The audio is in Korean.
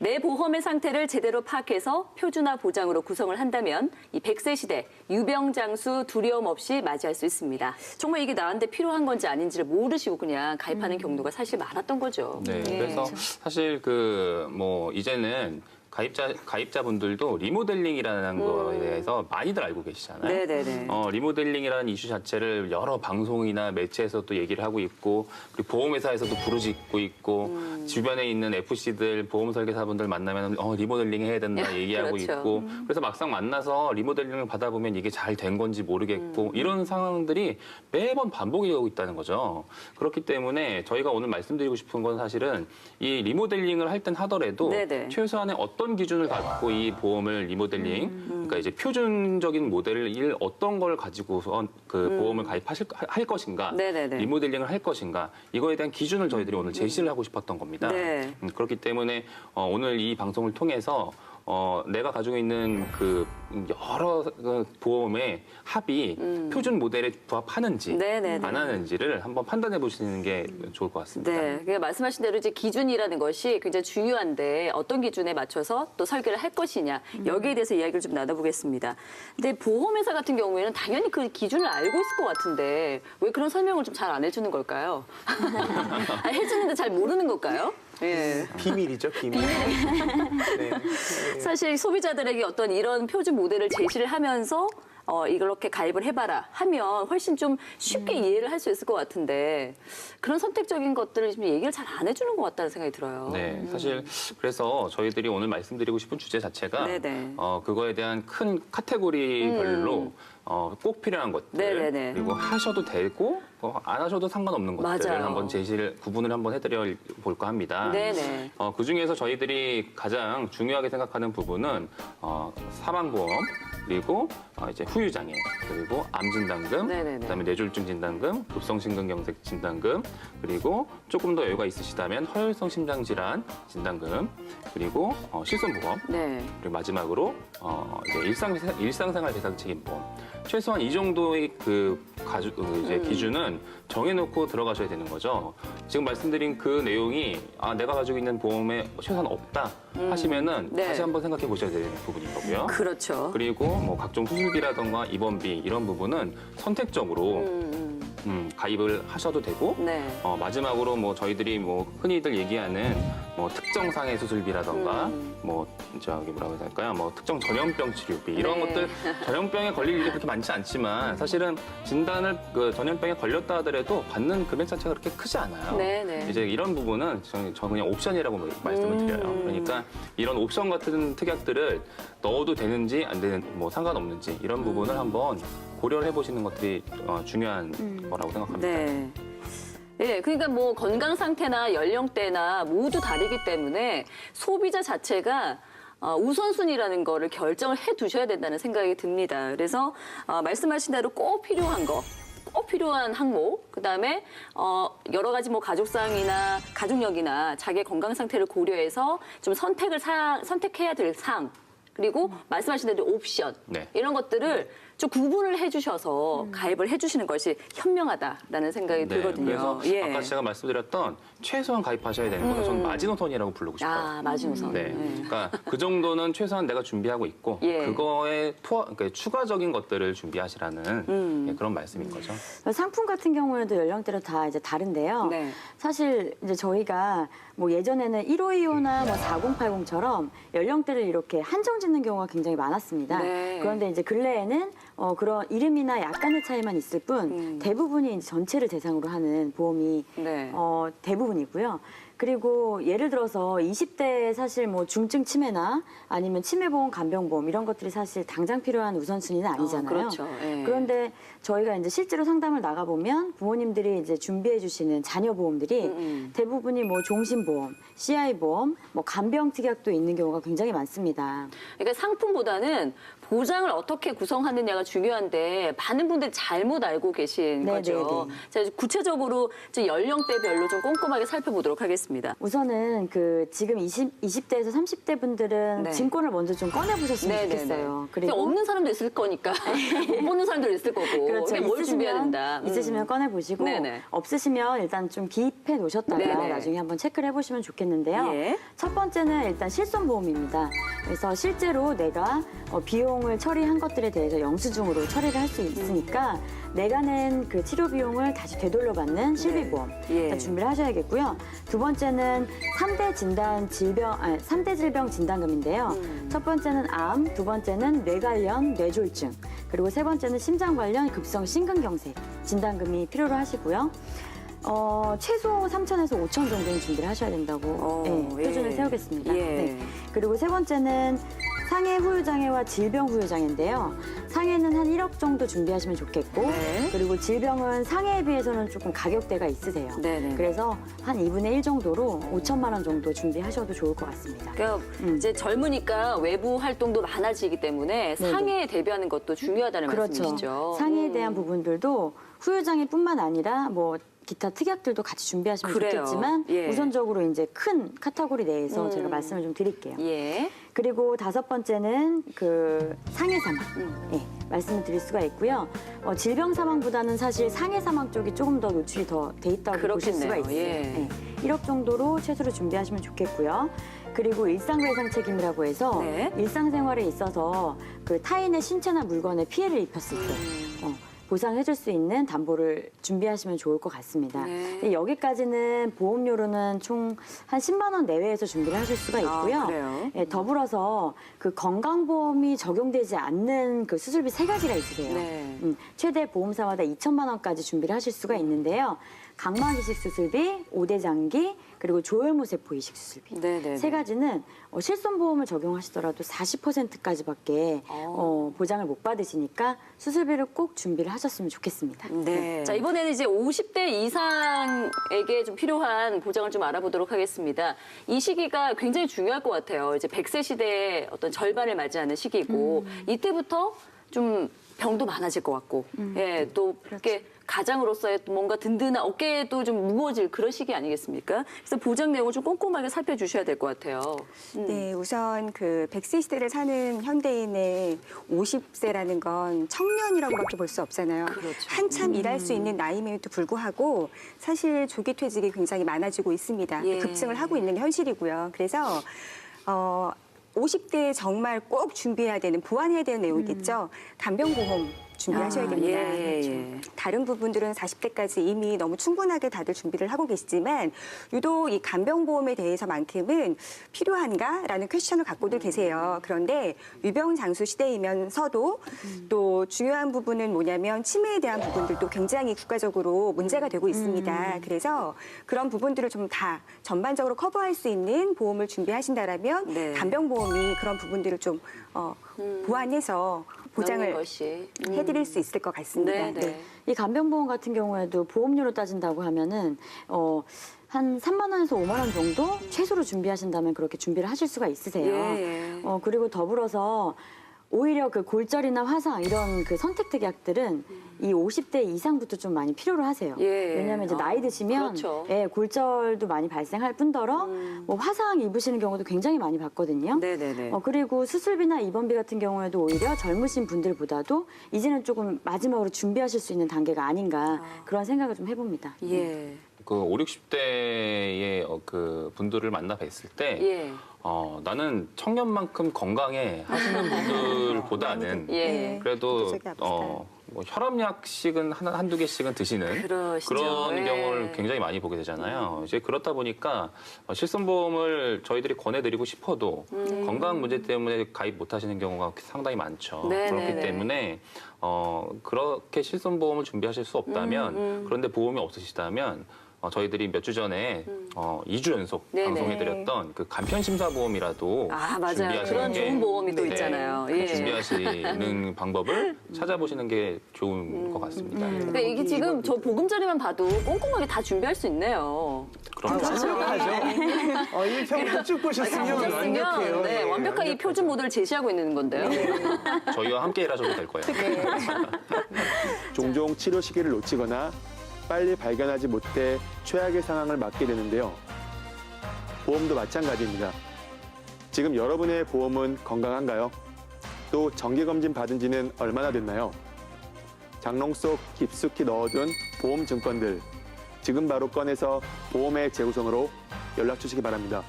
내 보험의 상태를 제대로 파악해서 표준화 보장으로 구성을 한다면 이 100세 시대 유병장수 두려움 없이 맞이할 수 있습니다. 정말 이게 나한테 필요한 건지 아닌지를 모르시고 그냥 가입하는 경우가 사실 많았던 거죠. 네, 예. 그래서 사실 이제는 가입자분들도 리모델링이라는 거에 대해서 많이들 알고 계시잖아요. 네네네. 리모델링이라는 이슈 자체를 여러 방송이나 매체에서도 얘기를 하고 있고, 그리고 보험회사에서도 부르짖고 있고, 주변에 있는 FC들, 보험 설계사분들 만나면 리모델링 해야 된다 얘기하고 그렇죠. 있고, 그래서 막상 만나서 리모델링을 받아보면 이게 잘 된 건지 모르겠고, 이런 상황들이 매번 반복이 되고 있다는 거죠. 그렇기 때문에 저희가 오늘 말씀드리고 싶은 건 사실은 이 리모델링을 할 땐 하더라도 네네. 최소한의 어떤 기준을 갖고 이 보험을 리모델링, 그러니까 이제 표준적인 모델을 어떤 걸 가지고서 그 보험을 할 것인가, 네네네. 리모델링을 할 것인가, 이거에 대한 기준을 저희들이 오늘 제시를 하고 싶었던 겁니다. 네. 그렇기 때문에 오늘 이 방송을 통해서 내가 가지고 있는 그 여러 보험의 합이 표준 모델에 부합하는지 네네네. 안 하는지를 한번 판단해 보시는 게 좋을 것 같습니다. 네, 그러니까 말씀하신 대로 이제 기준이라는 것이 굉장히 중요한데 어떤 기준에 맞춰서 또 설계를 할 것이냐 여기에 대해서 이야기를 좀 나눠보겠습니다. 근데 보험회사 같은 경우에는 당연히 그 기준을 알고 있을 것 같은데 왜 그런 설명을 좀 잘 안 해주는 걸까요? 아니, 해주는데 잘 모르는 걸까요? 예. 비밀이죠, 비밀. 네. 사실 소비자들에게 어떤 이런 표준 모델을 제시를 하면서 이렇게 가입을 해봐라 하면 훨씬 좀 쉽게 이해를 할 수 있을 것 같은데 그런 선택적인 것들을 좀 얘기를 잘 안 해주는 것 같다는 생각이 들어요. 네, 사실 그래서 저희들이 오늘 말씀드리고 싶은 주제 자체가 네네. 그거에 대한 큰 카테고리별로 꼭 필요한 것들 네네네. 그리고 하셔도 되고 안 하셔도 상관없는 것들을 맞아요. 한번 구분을 한번 해드려 볼까 합니다. 네네. 그 중에서 저희들이 가장 중요하게 생각하는 부분은 사망보험 그리고 이제 후유장애 그리고 암진단금 네네네. 그다음에 뇌졸중 진단금 급성심근경색 진단금 그리고 조금 더 여유가 있으시다면 허혈성 심장질환 진단금 그리고 실손보험 네. 그리고 마지막으로 이제 일상생활 배상책임보험 최소한 이 정도의 이제 기준은 정해놓고 들어가셔야 되는 거죠. 지금 말씀드린 그 내용이 내가 가지고 있는 보험에 최소한 없다 하시면은 네. 다시 한번 생각해 보셔야 되는 부분인 거고요. 그렇죠. 그리고 뭐 각종 수술비라던가 입원비 이런 부분은 선택적으로 가입을 하셔도 되고 네. 마지막으로 뭐 저희들이 뭐 흔히들 얘기하는 뭐 특정 상해 수술비라던가 뭐 뭐라고 해야 될까요? 뭐 특정 전염병 치료비 이런 네. 것들 전염병에 걸릴 일이 그렇게 많지 않지만 사실은 진단을 전염병에 걸렸다 하더라도 받는 금액 자체가 그렇게 크지 않아요. 네네. 이제 이런 부분은 저 그냥 옵션이라고 말씀을 드려요. 그러니까 이런 옵션 같은 특약들을 넣어도 되는지 안 되는 뭐 상관없는지 이런 부분을 한번 고려를 해보시는 것들이 중요한 거라고 생각합니다. 네. 예, 그러니까 뭐 건강 상태나 연령대나 모두 다르기 때문에 소비자 자체가 우선순위라는 거를 결정을 해 두셔야 된다는 생각이 듭니다. 그래서 말씀하신 대로 꼭 필요한 거. 꼭 필요한 항목, 그다음에 여러 가지 뭐 가족상이나 가족력이나 자기의 건강 상태를 고려해서 좀 선택해야 될 사항, 그리고 말씀하신 대로 옵션 네. 이런 것들을 좀 구분을 해주셔서 가입을 해주시는 것이 현명하다라는 생각이 들거든요. 그래서 예. 아까 제가 말씀드렸던 최소한 가입하셔야 되는 거는 저는 마지노선이라고 부르고 싶어요. 마지노선. 네, 그러니까 그 정도는 최소한 내가 준비하고 있고 예. 그거에 그러니까 추가적인 것들을 준비하시라는 그런 말씀인 거죠. 상품 같은 경우에도 연령대로 다 이제 다른데요. 네. 사실 이제 저희가 뭐 예전에는 1525나 뭐 4080처럼 연령대를 이렇게 한정 짓는 경우가 굉장히 많았습니다. 네. 그런데 이제 근래에는 그런 이름이나 약간의 차이만 있을 뿐 대부분이 이제 전체를 대상으로 하는 보험이 네. 대부분이고요. 그리고 예를 들어서 20대에 사실 뭐 중증 치매나 아니면 치매보험, 간병보험 이런 것들이 사실 당장 필요한 우선순위는 아니잖아요. 그렇죠. 예. 그런데 저희가 이제 실제로 상담을 나가보면 부모님들이 이제 준비해 주시는 자녀 보험들이 대부분이 뭐 종신보험, CI보험, 뭐 간병 특약도 있는 경우가 굉장히 많습니다. 그러니까 상품보다는 보장을 어떻게 구성하느냐가 중요한데 많은 분들이 잘못 알고 계신 네, 거죠. 네, 네. 자, 구체적으로 좀 연령대별로 좀 꼼꼼하게 살펴보도록 하겠습니다. 알겠습니다. 우선은 그 지금 20대에서 30대 분들은 네. 증권을 먼저 좀 꺼내보셨으면 네네네. 좋겠어요. 그리고 없는 사람도 있을 거니까 못 보는 사람도 있을 거고. 그렇죠. 그게 뭘 준비해야 된다. 있으시면 꺼내보시고 네네. 없으시면 일단 좀 기입해 놓으셨다가 네네. 나중에 한번 체크를 해보시면 좋겠는데요. 예. 첫 번째는 일단 실손보험입니다. 그래서 실제로 내가 비용을 처리한 것들에 대해서 영수증으로 처리를 할 수 있으니까 내가 낸 그 치료 비용을 다시 되돌려받는 실비보험 예. 일단 준비를 하셔야겠고요. 두 번째는 3대 질병 진단금인데요. 첫 번째는 암, 두 번째는 뇌 관련 뇌졸중, 그리고 세 번째는 심장 관련 급성 심근경색 진단금이 필요로 하시고요. 최소 3천에서 5천 정도는 준비를 하셔야 된다고 표준을 예. 세우겠습니다. 예. 네. 그리고 세 번째는 상해 후유장애와 질병 후유장애인데요. 상해는 한 1억 정도 준비하시면 좋겠고, 네. 그리고 질병은 상해에 비해서는 조금 가격대가 있으세요. 네네. 그래서 한 2분의 1 정도로 5천만 원 정도 준비하셔도 좋을 것 같습니다. 그러니까 이제 젊으니까 외부 활동도 많아지기 때문에 네네. 상해에 대비하는 것도 중요하다는 그렇죠. 말씀이시죠. 상해에 대한 부분들도 후유장애뿐만 아니라 뭐 기타 특약들도 같이 준비하시면 그래요. 좋겠지만 예. 우선적으로 이제 큰 카테고리 내에서 제가 말씀을 좀 드릴게요. 예. 그리고 다섯 번째는 그 상해 사망. 예, 말씀을 드릴 수가 있고요. 질병 사망보다는 사실 상해 사망 쪽이 조금 더 노출이 더 돼 있다고 보실 수가 그렇겠네요. 있어요. 예. 1억 정도로 최소로 준비하시면 좋겠고요. 그리고 일상배상 책임이라고 해서 네. 일상생활에 있어서 그 타인의 신체나 물건에 피해를 입혔을 때 보상해줄 수 있는 담보를 준비하시면 좋을 것 같습니다. 네. 근데 여기까지는 보험료로는 총 한 10만 원 내외에서 준비를 하실 수가 있고요. 그래요? 예, 더불어서 그 건강보험이 적용되지 않는 그 수술비 세 가지가 있으세요. 네. 최대 보험사마다 2천만 원까지 준비를 하실 수가 있는데요. 각막 이식 수술비, 5대 장기, 그리고 조혈모세포 이식 수술비. 네네. 세 가지는 실손보험을 적용하시더라도 40%까지밖에 보장을 못 받으시니까 수술비를 꼭 준비를 하셨으면 좋겠습니다. 네. 자, 이번에는 이제 50대 이상에게 좀 필요한 보장을 좀 알아보도록 하겠습니다. 이 시기가 굉장히 중요할 것 같아요. 이제 100세 시대의 어떤 절반을 맞이하는 시기고, 이때부터 좀 병도 많아질 것 같고, 예, 또 이렇게 가장으로서의 뭔가 든든한 어깨도 좀 무거워질 그런 시기 아니겠습니까? 그래서 보장 내용을 좀 꼼꼼하게 살펴주셔야 될 것 같아요. 네, 우선 그 100세 시대를 사는 현대인의 50세라는 건 청년이라고밖에 볼 수 없잖아요. 그렇죠. 한참 일할 수 있는 나임에도 불구하고 사실 조기 퇴직이 굉장히 많아지고 있습니다. 예. 급증을 하고 있는 게 현실이고요. 그래서 50대에 정말 꼭 준비해야 되는, 보완해야 되는 내용이겠죠. 간병보험 준비하셔야 됩니다. 예. 다른 부분들은 40대까지 이미 너무 충분하게 다들 준비를 하고 계시지만 유독 이 간병보험에 대해서만큼은 필요한가라는 퀘스천을 갖고들 계세요. 그런데 유병장수 시대이면서도 또 중요한 부분은 뭐냐면 치매에 대한 부분들도 굉장히 국가적으로 문제가 되고 있습니다. 그래서 그런 부분들을 좀 다 전반적으로 커버할 수 있는 보험을 준비하신다라면 네. 간병보험이 그런 부분들을 좀 보완해서 보장을 넣는 것이. 해드릴 수 있을 것 같습니다. 네, 네. 이 간병보험 같은 경우에도 보험료로 따진다고 하면은 한 3만 원에서 5만 원 정도 최소로 준비하신다면 그렇게 준비를 하실 수가 있으세요. 예. 그리고 더불어서 오히려 그 골절이나 화상 이런 그 선택 특약들은 이 50대 이상부터 좀 많이 필요로 하세요. 예. 왜냐하면 이제 나이 드시면 그렇죠. 예, 골절도 많이 발생할 뿐더러 뭐 화상 입으시는 경우도 굉장히 많이 봤거든요. 네네네. 그리고 수술비나 입원비 같은 경우에도 오히려 젊으신 분들보다도 이제는 조금 마지막으로 준비하실 수 있는 단계가 아닌가 그런 생각을 좀 해봅니다. 예. 그 5, 60대의 그 분들을 만나 뵀을 때 예. 나는 청년만큼 건강해 하시는 분들보다는 예. 그래도 도적이 아프다. 뭐 혈압약씩은 한두 개씩은 드시는 그러시죠. 그런 예. 경우를 굉장히 많이 보게 되잖아요. 이제 그렇다 보니까 실손보험을 저희들이 권해드리고 싶어도 건강 문제 때문에 가입 못 하시는 경우가 상당히 많죠. 네네네. 그렇기 때문에 그렇게 실손보험을 준비하실 수 없다면 그런데 보험이 없으시다면 저희들이 몇 주 전에 2주 연속 네네. 방송해드렸던 그 간편심사보험이라도 아, 맞아요. 준비하시는 그런 게 좋은 보험이 또 네, 있잖아요. 예. 준비하시는 방법을 찾아보시는 게 좋은 것 같습니다. 그러니까 이게 지금 저 보금자리만 봐도 꼼꼼하게 다 준비할 수 있네요. 그럼 완벽하죠. 일평부터 쭉 보셨으면 완벽해요. 네, 예, 완벽하게 이 표준 모델을 제시하고 있는 건데요. 저희와 함께 일하셔도 될 거예요. 종종 치료 시기를 놓치거나 빨리 발견하지 못해 최악의 상황을 맞게 되는데요. 보험도 마찬가지입니다. 지금 여러분의 보험은 건강한가요? 또 정기검진 받은 지는 얼마나 됐나요? 장롱 속 깊숙이 넣어둔 보험 증권들, 지금 바로 꺼내서 보험의 재구성으로 연락 주시기 바랍니다.